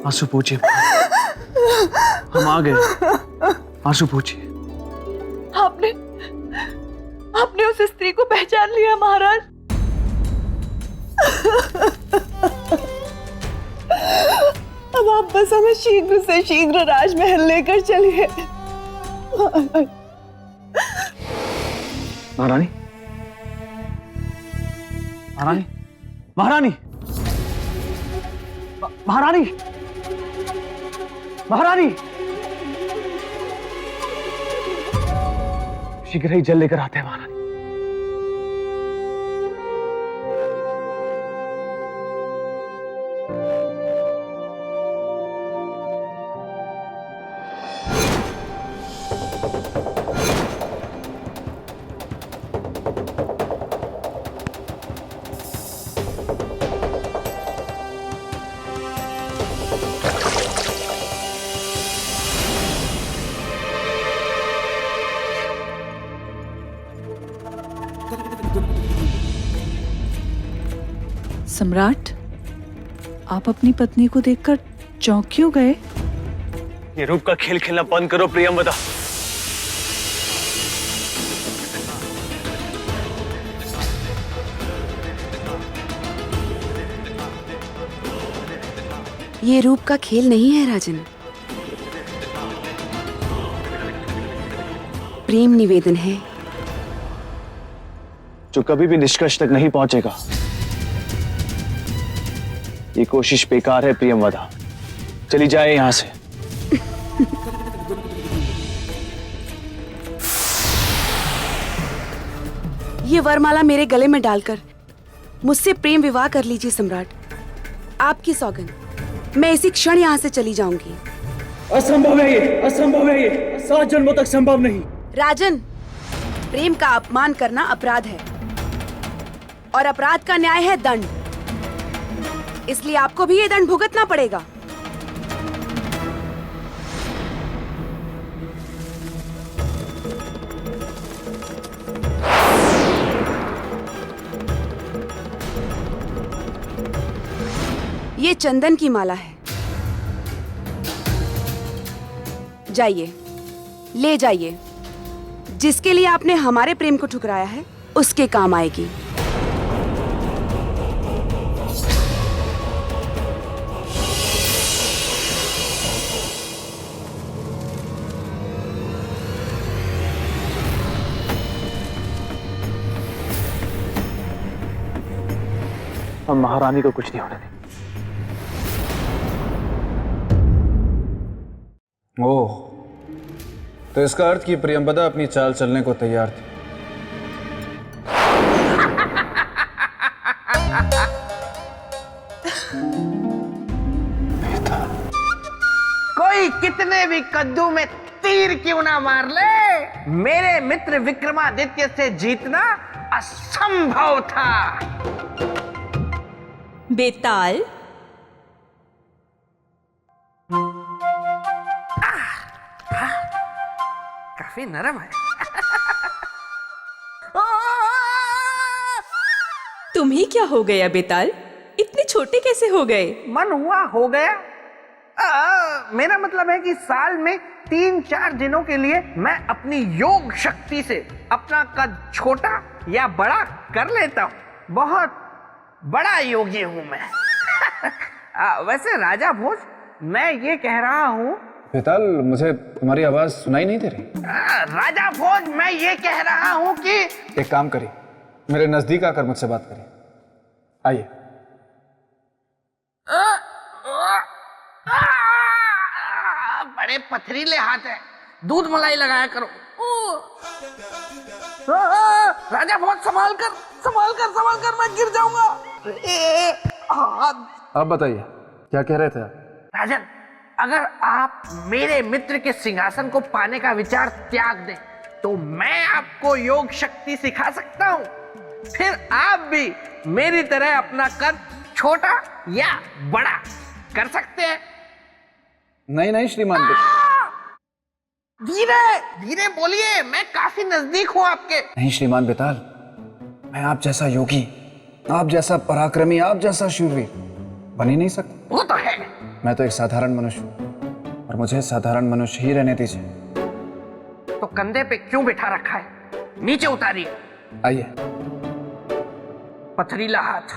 आंसू पूछिए। हम आ गए। आंसू पूछिए। आपने उस स्त्री को पहचान लिया महाराज? अब आप बस हमें शीघ्र से शीघ्र राजमहल लेकर चलिए। महारानी, महारानी, महारानी, महारानी, महारानी, शीघ्र ही जल लेकर आते हैं महारानी। सम्राट, आप अपनी पत्नी को देखकर चौंक क्यों गए? ये रूप का खेल खेलना बंद करो प्रियंवदा। ये रूप का खेल नहीं है राजन, प्रेम निवेदन है जो कभी भी निष्कर्ष तक नहीं पहुंचेगा। ये कोशिश बेकार है प्रियंवदा, चली जाए यहां से। ये वरमाला मेरे गले में डालकर मुझसे प्रेम विवाह कर लीजिए सम्राट। आपकी सौगंध, मैं इसी क्षण यहां से चली जाऊंगी। असंभव है ये, असंभव है ये, 7 जन्मों तक संभव नहीं। राजन, प्रेम का अपमान करना अपराध है और अपराध का न्याय है दंड। इसलिए आपको भी ये दंड भुगतना पड़ेगा। ये चंदन की माला है, जाइए, ले जाइए। जिसके लिए आपने हमारे प्रेम को ठुकराया है उसके काम आएगी। हम महारानी को कुछ नहीं होने देंगे। ओह, तो इसका अर्थ कि प्रियंवदा अपनी चाल चलने को तैयार थी। कोई कितने भी कद्दू में तीर क्यों ना मार ले, मेरे मित्र विक्रमादित्य से जीतना असंभव था। बेताल, काफी नरम है। तुम्ही क्या हो गया बेताल? इतने छोटे कैसे हो गए? मन हुआ हो गया। मेरा मतलब है कि साल में 3-4 दिनों के लिए मैं अपनी योग शक्ति से अपना कद छोटा या बड़ा कर लेता हूँ। बहुत बड़ा योगी हूं मैं। वैसे राजा भोज, मैं ये कह रहा हूं। बेताल, मुझे तुम्हारी आवाज सुनाई नहीं दे रही। राजा भोज, मैं ये कह रहा हूं कि एक काम करिए, मेरे नजदीक आकर मुझसे बात करिए। आइए। बड़े पथरीले हाथ है, दूध मलाई लगाया करो। राजा भोज, संभाल कर, मैं गिर जाऊंगा। आप बताइए, क्या कह रहे थे आप? राजन, अगर आप मेरे मित्र के सिंहासन को पाने का विचार त्याग दें तो मैं आपको योग शक्ति सिखा सकता हूं। फिर आप भी मेरी तरह अपना कद छोटा या बड़ा कर सकते हैं। नहीं नहीं श्रीमान, धीरे धीरे बोलिए, मैं काफी नजदीक हूं आपके। नहीं श्रीमान बेताल, मैं आप जैसा योगी, आप जैसा पराक्रमी, आप जैसा शूरवीर बन ही नहीं सकता। वो तो है। मैं तो एक साधारण मनुष्य हूं और मुझे साधारण मनुष्य ही रहने दीजिए। तो कंधे पे क्यों बिठा रखा है? नीचे उतारिए। आइए। पथरीला हाथ।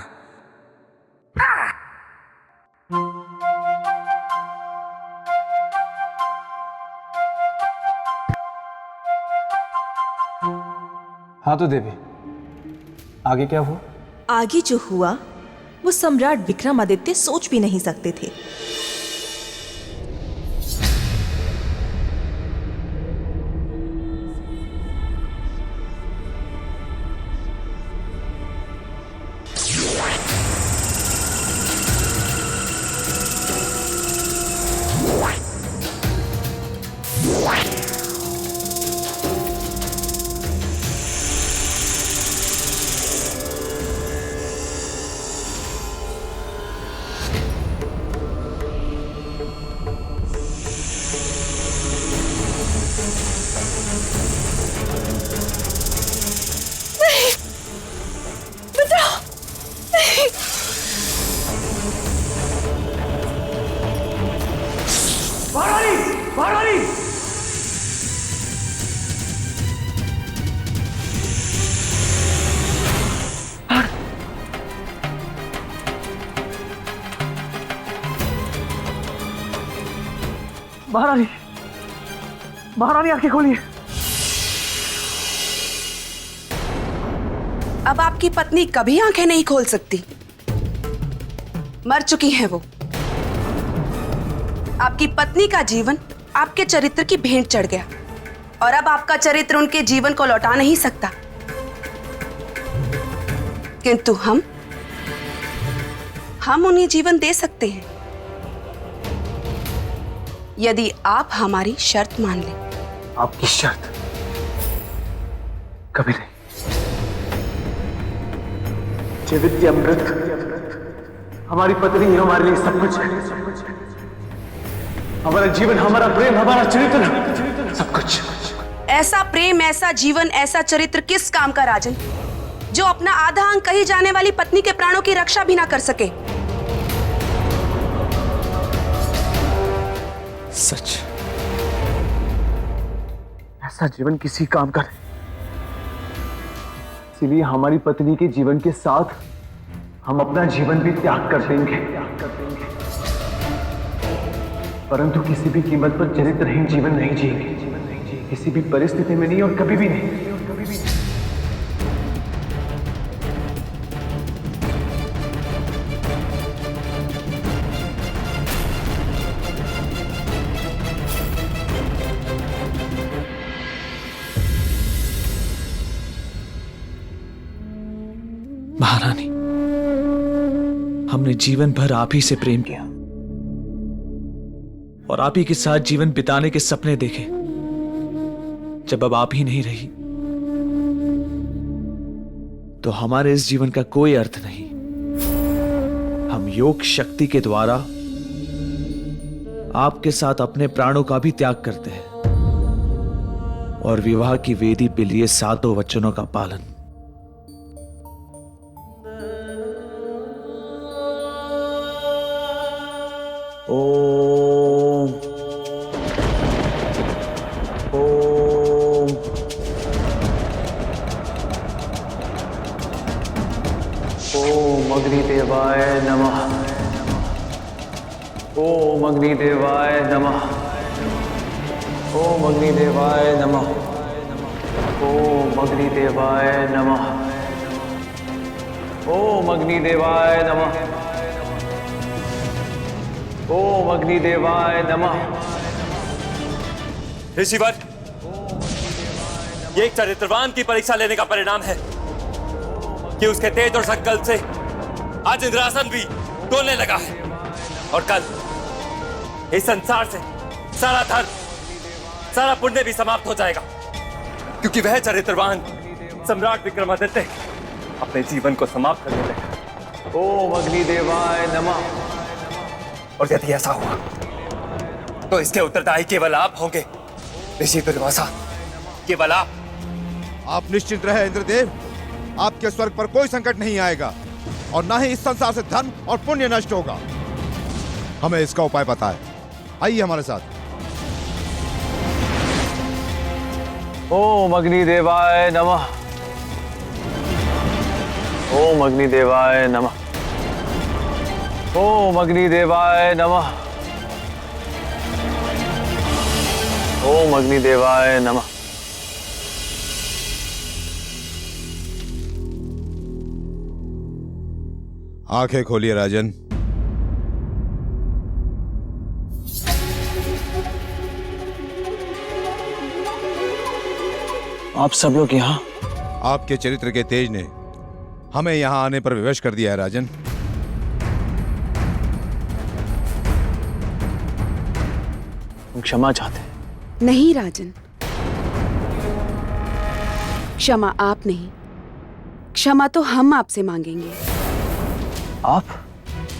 हाँ तो देवी, आगे क्या हुआ? आगे जो हुआ वो सम्राट विक्रमादित्य सोच भी नहीं सकते थे। महारानी, महारानी आंखें खोलिए। अब आपकी पत्नी कभी आंखें नहीं खोल सकती, मर चुकी है वो। आपकी पत्नी का जीवन आपके चरित्र की भेंट चढ़ गया और अब आपका चरित्र उनके जीवन को लौटा नहीं सकता। किंतु हम उन्हें जीवन दे सकते हैं यदि आप हमारी शर्त मान लें। आपकी शर्त? कभी नहीं। जीवित की अमृत, हमारी पत्नी ही हमारे लिए सब कुछ है। हमारा जीवन, हमारा प्रेम, हमारा चरित्र, सब कुछ। ऐसा प्रेम, ऐसा जीवन, ऐसा चरित्र किस काम का राजन, जो अपना आधा अंग कही जाने वाली पत्नी के प्राणों की रक्षा भी ना कर सके। सच, ऐसा जीवन किसी काम का नहीं। इसीलिए हमारी पत्नी के जीवन के साथ हम अपना जीवन भी त्याग कर देंगे, परंतु किसी भी कीमत पर चरित्रहीन जीवन नहीं जिएंगे। किसी भी परिस्थिति में नहीं और कभी भी नहीं। महारानी, हमने जीवन भर आप ही से प्रेम किया और आप ही के साथ जीवन बिताने के सपने देखे। जब अब आप ही नहीं रही तो हमारे इस जीवन का कोई अर्थ नहीं। हम योग शक्ति के द्वारा आपके साथ अपने प्राणों का भी त्याग करते हैं और विवाह की वेदी पे लिए 7 वचनों का पालन। ओम ओम ओम अग्नि अग्निदेवाय नमः। ओम अग्निदेवाय नमः। ओम अग्निदेवाय नमः। ओम अग्निदेवाय नमः। ओम अग्निदेवाय नमः। ओम अग्निदेवाय नमः। ऋषिवर, ये एक चरित्रवान की परीक्षा लेने का परिणाम है कि उसके तेज और संकल्प से आज इंद्रासन भी डोलने लगा है और कल इस संसार से सारा धर्म, सारा पुण्य भी समाप्त हो जाएगा, क्योंकि वह चरित्रवान सम्राट विक्रमादित्य अपने जीवन को समाप्त करने लगा। ओम अग्निदेवाय नमः। और यदि ऐसा हुआ तो इसके उत्तरदायी केवल आप होंगे ऋषि दुर्वासा, केवल आप। आप निश्चिंत रहे इंद्रदेव, आपके स्वर्ग पर कोई संकट नहीं आएगा और ना ही इस संसार से धर्म और पुण्य नष्ट होगा। हमें इसका उपाय पता है, आइए हमारे साथ। ओम अग्निदेवाय नमः। ओम अग्निदेवाय नमः। ओम अग्निदेवाय नमः। ओम अग्निदेवाय नमः। आंखें खोलिए राजन। आप सब लोग यहाँ? आपके चरित्र के तेज ने हमें यहाँ आने पर विवश कर दिया है राजन। हम क्षमा चाहते हैं। नहीं राजन, क्षमा आप नहीं, क्षमा तो हम आपसे मांगेंगे। आप?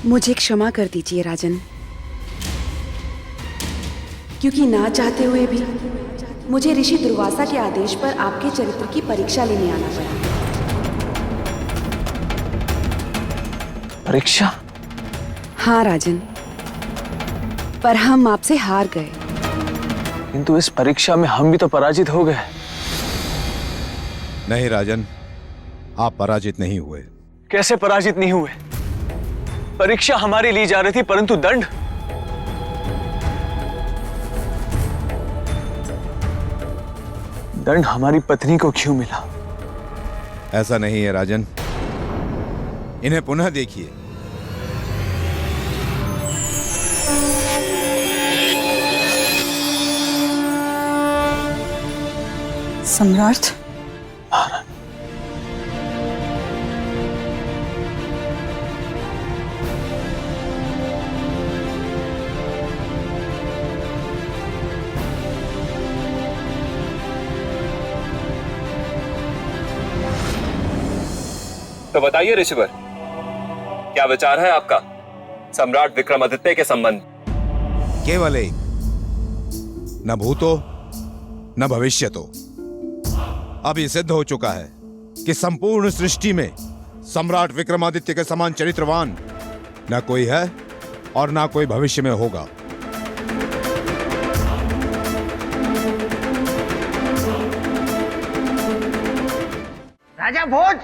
मुझे क्षमा कर दीजिए राजन, क्योंकि ना चाहते हुए भी मुझे ऋषि दुर्वासा के आदेश पर आपके चरित्र की परीक्षा लेने आना पड़ा। परीक्षा? हाँ राजन, पर हम आपसे हार गए। किंतु इस परीक्षा में हम भी तो पराजित हो गए। नहीं राजन, आप पराजित नहीं हुए। कैसे पराजित नहीं हुए? परीक्षा हमारी ली जा रही थी, परंतु दंड? दंड हमारी पत्नी को क्यों मिला? ऐसा नहीं है राजन, इन्हें पुनः देखिए। सम्राट, तो बताइए ऋषिवर, क्या विचार है आपका सम्राट विक्रमादित्य के संबंध? केवल एक, न भूतो न भविष्यतो। अब ये सिद्ध हो चुका है कि संपूर्ण सृष्टि में सम्राट विक्रमादित्य के समान चरित्रवान न कोई है और ना कोई भविष्य में होगा। राजा भोज,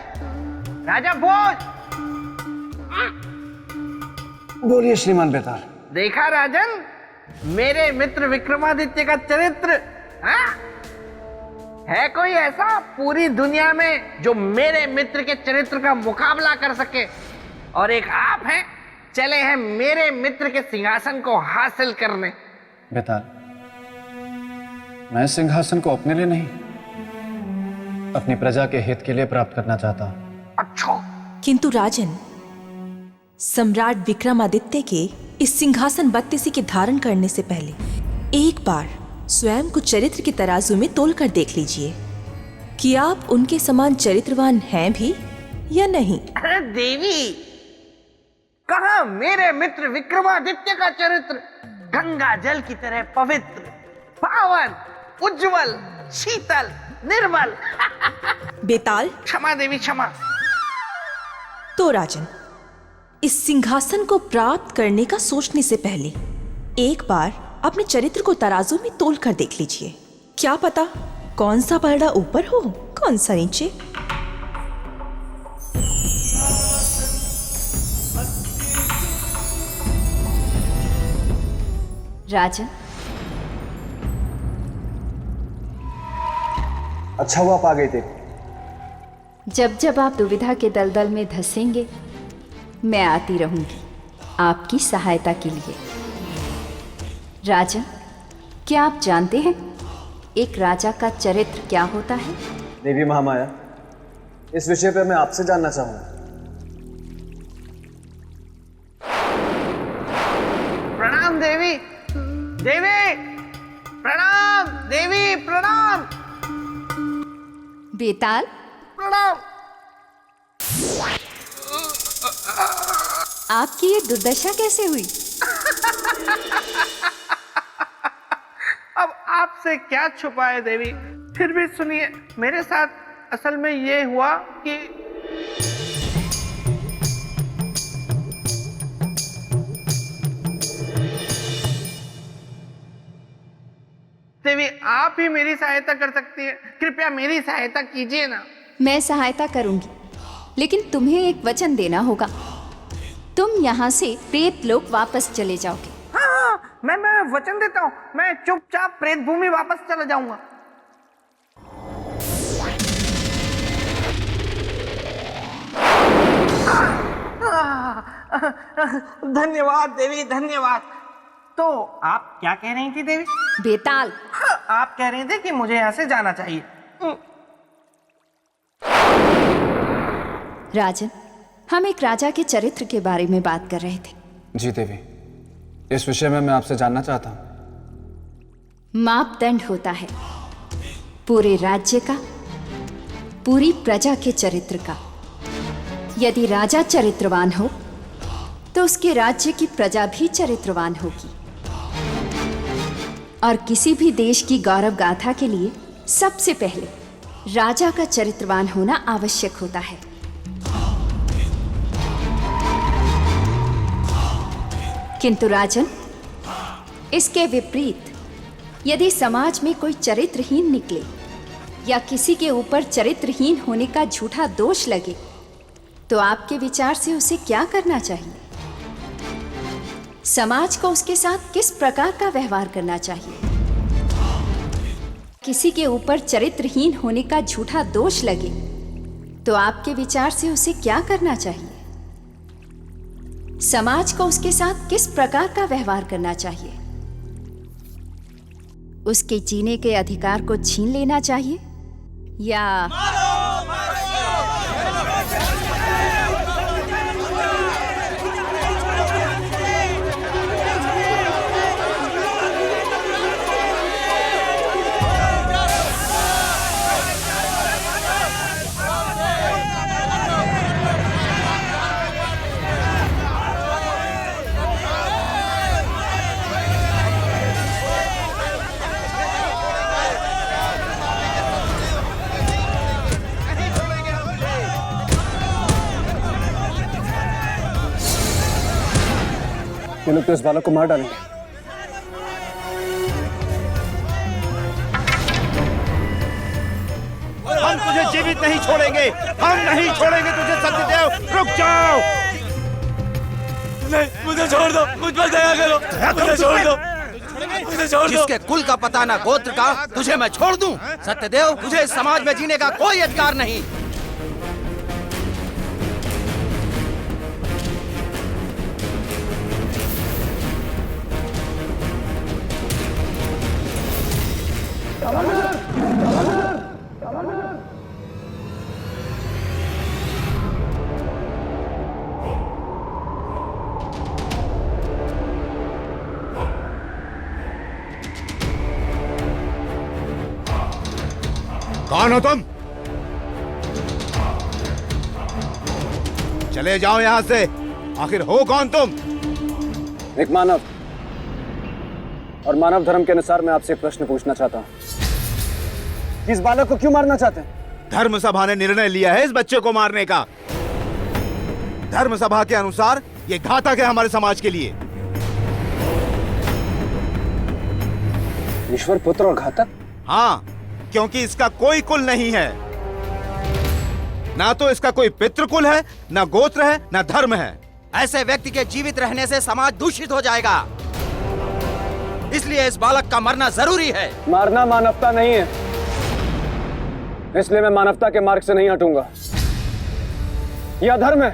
राजा भोज। बोलिए श्रीमान बेताल। देखा राजन, मेरे मित्र विक्रमादित्य का चरित्र? हाँ? है कोई ऐसा पूरी दुनिया में जो मेरे मित्र के चरित्र का मुकाबला कर सके? और एक आप हैं, चले हैं मेरे मित्र के सिंहासन को हासिल करने। बेताल, मैं सिंहासन को अपने लिए नहीं, अपनी प्रजा के हित के लिए प्राप्त करना चाहता हूं। अच्छा। किंतु राजन, सम्राट विक्रमादित्य के इस सिंहासन बत्तीसी के धारण करने से पहले एक बार स्वयं को चरित्र के तराजू में तोलकर देख लीजिए कि आप उनके समान चरित्रवान हैं भी या नहीं। अरे देवी, कहा मेरे मित्र विक्रमादित्य का चरित्र गंगा जल की तरह पवित्र, पावन, उज्जवल, शीतल, निर्मल। बेताल। क्षमा देवी, क्षमा। तो राजन, इस सिंहासन को प्राप्त करने का सोचने से पहले एक बार अपने चरित्र को तराजू में तोल कर देख लीजिए। क्या पता कौन सा पलड़ा ऊपर हो, कौन सा नीचे। राजन, अच्छा हुआ आप आ गए थे। जब जब आप दुविधा के दलदल में धंसेंगे, मैं आती रहूंगी आपकी सहायता के लिए। राजन, क्या आप जानते हैं एक राजा का चरित्र क्या होता है? देवी महामाया, इस विषय पर मैं आपसे जानना चाहूंगा। प्रणाम देवी। देवी प्रणाम। देवी प्रणाम। बेताल, प्रणाम। आपकी ये दुर्दशा कैसे हुई? अब आपसे क्या छुपाए देवी, फिर भी सुनिए। मेरे साथ असल में ये हुआ कि देवी, आप ही मेरी सहायता कर सकती है। कृपया मेरी सहायता कीजिए ना। मैं सहायता करूंगी, लेकिन तुम्हें एक वचन देना होगा। तुम यहाँ से प्रेत लोक वापस चले जाओगे। हाँ, मैं वचन देता हूँ, मैं चुपचाप प्रेत भूमि वापस चला जाऊंगा। धन्यवाद देवी, धन्यवाद। तो आप क्या कह रही थी देवी? बेताल, आप कह रहे थे कि मुझे यहाँ से जाना चाहिए। राजन, हम एक राजा के चरित्र के बारे में बात कर रहे थे। जी देवी, इस विषय में मैं आपसे जानना चाहता हूँ। मापदंड होता है पूरे राज्य का, पूरी प्रजा के चरित्र का। यदि राजा चरित्रवान हो तो उसके राज्य की प्रजा भी चरित्रवान होगी। और किसी भी देश की गौरव गाथा के लिए सबसे पहले राजा का चरित्रवान होना आवश्यक होता है। किंतु राजन, इसके विपरीत यदि समाज में कोई चरित्रहीन निकले या किसी के ऊपर चरित्रहीन होने का झूठा दोष लगे, तो आपके विचार से उसे क्या करना चाहिए? समाज को उसके साथ किस प्रकार का व्यवहार करना चाहिए? किसी के ऊपर चरित्रहीन होने का झूठा दोष लगे, तो आपके विचार से उसे क्या करना चाहिए? समाज को उसके साथ किस प्रकार का व्यवहार करना चाहिए? उसके जीने के अधिकार को छीन लेना चाहिए या ये लोग तो इस बालक को मार डालेंगे। हम तुझे जीवित नहीं छोड़ेंगे, हम नहीं छोड़ेंगे तुझे सत्यदेव। रुक जाओ। नहीं, मुझे छोड़ दो, मुझ पर दया करो, मुझे छोड़ दो, मुझे छोड़ दो। जिसके कुल का पता ना गोत्र का, तुझे मैं छोड़ दूं? सत्यदेव, तुझे इस समाज में जीने का कोई अधिकार नहीं। कौन हो तुम? चले जाओ यहां से। आखिर हो कौन तुम? एक मानव, और मानव धर्म के अनुसार मैं आपसे एक प्रश्न पूछना चाहता हूँ। इस बालक को क्यों मारना चाहते हैं? धर्म सभा ने निर्णय लिया है इस बच्चे को मारने का। धर्म सभा के अनुसार ये घातक है हमारे समाज के लिए। ईश्वर पुत्र और घातक? हाँ, क्योंकि इसका कोई कुल नहीं है। ना तो इसका कोई पितृकुल है, ना गोत्र है, ना धर्म है। ऐसे व्यक्ति के जीवित रहने से समाज दूषित हो जाएगा। इसलिए इस बालक का मरना जरूरी है। मारना मानवता नहीं है, इसलिए मैं मानवता के मार्ग से नहीं हटूंगा। यह अधर्म है,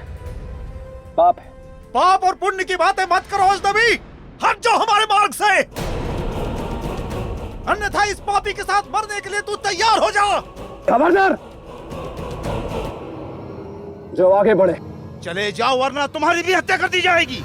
पाप है। पाप और पुण्य की बातें मत करो अजनबी, हट जाओ हमारे मार्ग से, अन्यथा इस पापी के साथ मरने के लिए तू तैयार हो जा। खबरदार, जो आगे बढ़े। चले जाओ वरना तुम्हारी भी हत्या कर दी जाएगी।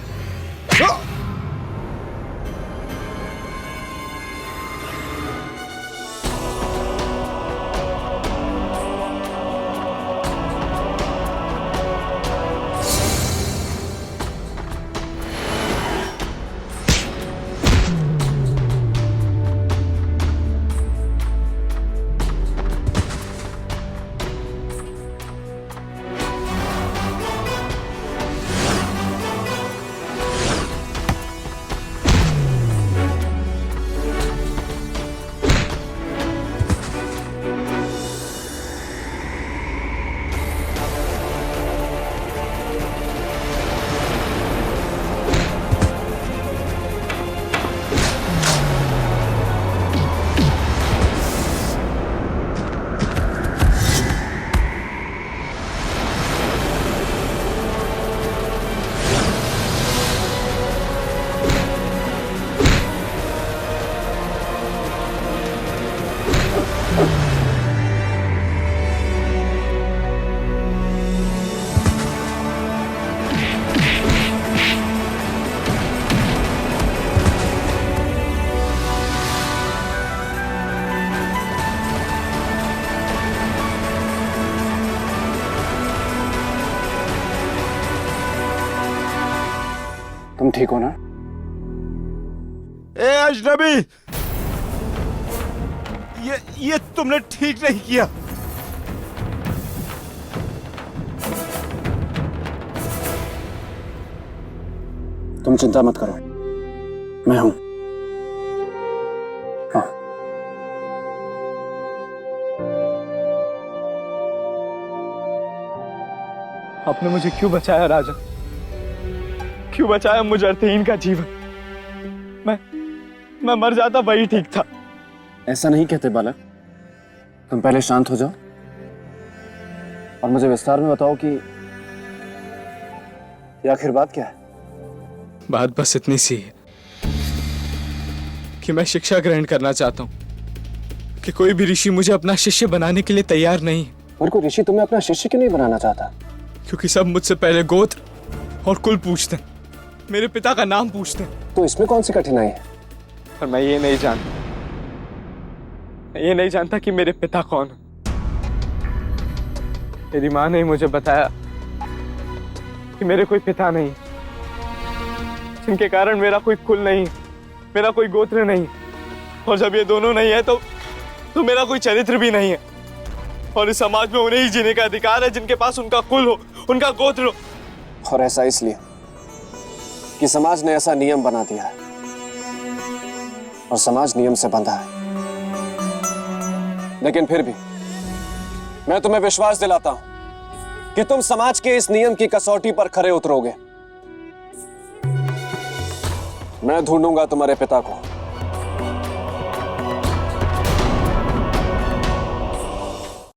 तुम ठीक हो ना? ए अजनबी, ये तुमने ठीक नहीं किया। तुम चिंता मत करो, मैं हूं। हाँ। आपने मुझे क्यों बचाया राजन? क्यों बचाया मुझ अर्थहीन का जीवन? मैं मर जाता वही ठीक था। ऐसा नहीं कहते बालक, तुम पहले शांत हो जाओ और मुझे विस्तार में बताओ कि ये आखिर बात क्या है? बात बस इतनी सी है कि मैं शिक्षा ग्रहण करना चाहता हूँ कि कोई भी ऋषि मुझे अपना शिष्य बनाने के लिए तैयार नहीं है। और कोई ऋषि तुम्हें अपना शिष्य क्यों नहीं बनाना चाहता? क्योंकि सब मुझसे पहले गोत्र और कुल पूछते हैं, मेरे पिता का नाम पूछते हैं। तो इसमें कौन सी कठिनाई है? पर मैं ये नहीं जानता कि मेरे पिता कौन है। मेरी माँ ने मुझे बताया कि मेरे कोई पिता नहीं, जिनके कारण मेरा कोई कुल नहीं, मेरा कोई गोत्र नहीं, और जब ये दोनों नहीं है तो मेरा कोई चरित्र भी नहीं है। और इस समाज में उन्हें ही जीने का अधिकार है जिनके पास उनका कुल हो, उनका गोत्र हो। और ऐसा इसलिए कि समाज ने ऐसा नियम बना दिया है और समाज नियम से बंधा है। लेकिन फिर भी मैं तुम्हें विश्वास दिलाता हूं कि तुम समाज के इस नियम की कसौटी पर खरे उतरोगे। मैं ढूंढूंगा तुम्हारे पिता को